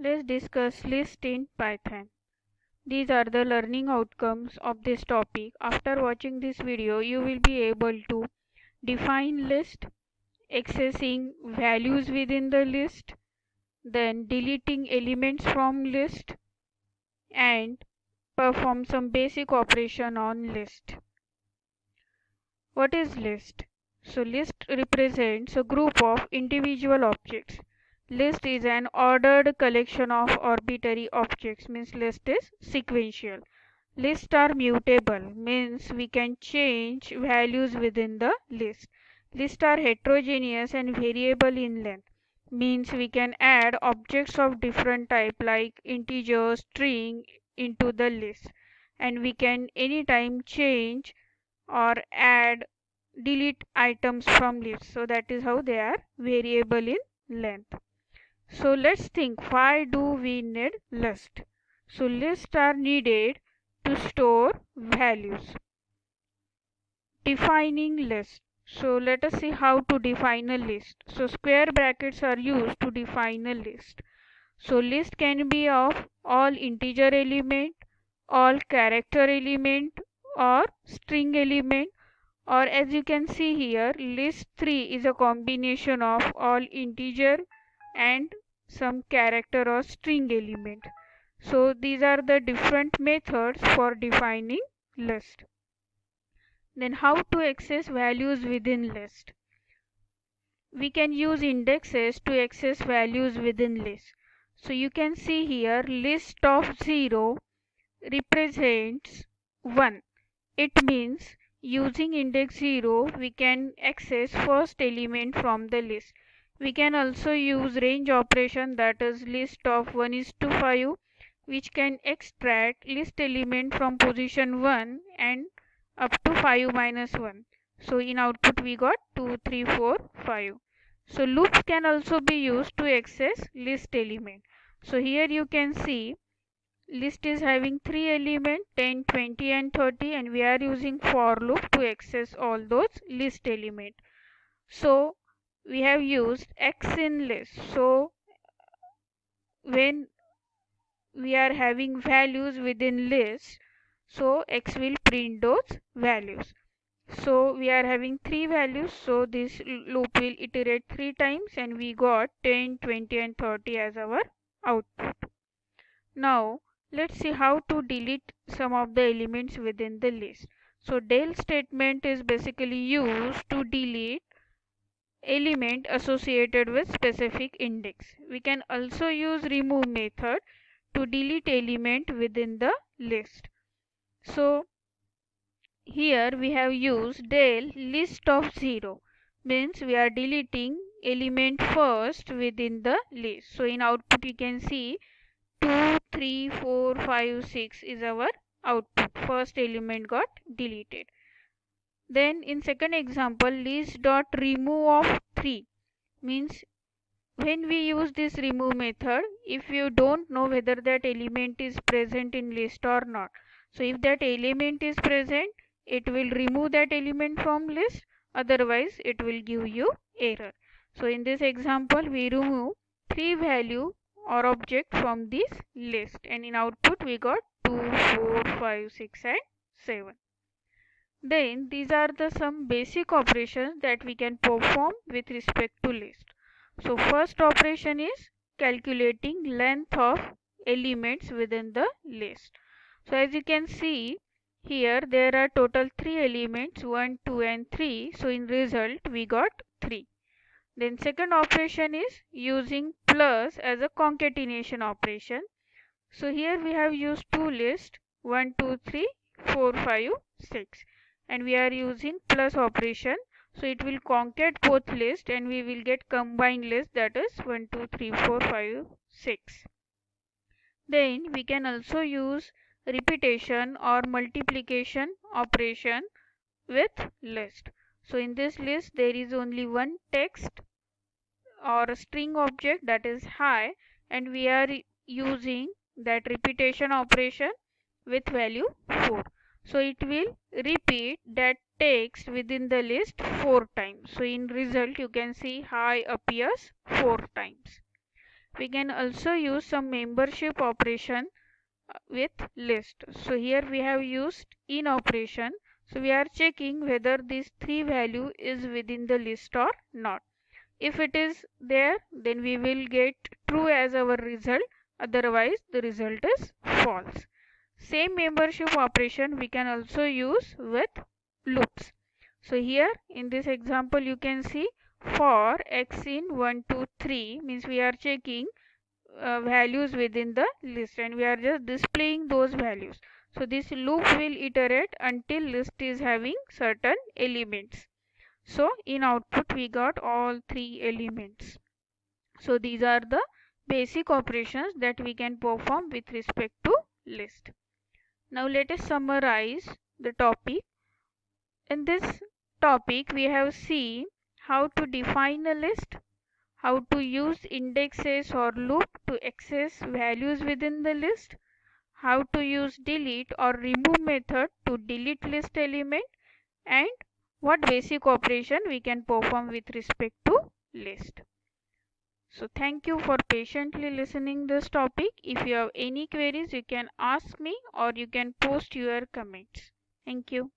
Let's discuss list in Python. These are the learning outcomes of this topic. After watching this video, you will be able to define list, accessing values within the list, then deleting elements from list, and perform some basic operation on list. What is list? So list represents a group of individual objects. List is an ordered collection of arbitrary objects, means list is sequential. Lists are mutable, means we can change values within the list. Lists are heterogeneous and variable in length, means we can add objects of different type like integer, string into the list, and we can anytime change or add, delete items from list. So that is how they are variable in length. So let's think, why do we need list? So lists are needed to store values. Defining list. So let us see how to define a list. So square brackets are used to define a list. So list can be of all integer element, all character element, or string element, or as you can see here, list 3 is a combination of all integer and some character or string element. So these are the different methods for defining list. Then how to access values within list? We can use indexes to access values within list. So you can see here, list of 0 represents 1. It means using index 0 we can access first element from the list. We can also use range operation, that is list of 1 is to 5, which can extract list element from position 1 and up to 5 minus 1. So in output we got 2, 3, 4, 5. So loops can also be used to access list element. So here you can see list is having 3 elements 10, 20 and 30, and we are using for loop to access all those list elements. So we have used x in list. So when we are having values within list, so x will print those values. So we are having 3 values, so this loop will iterate 3 times and we got 10, 20 and 30 as our output. Now let's see how to delete some of the elements within the list. So del statement is basically used to delete element associated with specific index. We can also use remove method to delete element within the list. So here we have used del list of 0, means we are deleting element first within the list. So in output you can see 2, 3, 4, 5, 6 is our output. First element got deleted. Then in second example, list dot remove of 3, means when we use this remove method, if you don't know whether that element is present in list or not, so if that element is present, it will remove that element from list, otherwise it will give you error. So in this example we remove 3 value or object from this list, and in output we got 2, 4, 5, 6 and 7. Then these are the some basic operations that we can perform with respect to list. So first operation is calculating length of elements within the list. So as you can see here, there are total 3 elements 1, 2 and 3. So in result we got 3. Then second operation is using plus as a concatenation operation. So here we have used two lists 1, 2, 3, 4, 5, 6, and we are using plus operation. So it will concat both lists and we will get combined list, that is 1, 2, 3, 4, 5, 6. Then we can also use repetition or multiplication operation with list. So in this list there is only one text or a string object, that is high, and we are using that repetition operation with value 4. So it will repeat that text within the list 4 times. So in result you can see high appears 4 times. we can also use some membership operation with list. So here we have used in operation. So we are checking whether this 3 value is within the list or not. If it is there, then we will get true as our result, otherwise the result is false. Same membership operation we can also use with loops. So here in this example you can see for x in 1, 2, 3 means we are checking values within the list and we are just displaying those values. So this loop will iterate until list is having certain elements. So in output we got all 3 elements. So these are the basic operations that we can perform with respect to list. Now let us summarize the topic. In this topic we have seen how to define a list, how to use indexes or loop to access values within the list, how to use delete or remove method to delete list element, and what basic operation we can perform with respect to list. So thank you for patiently listening this topic. If you have any queries, you can ask me or you can post your comments. Thank you.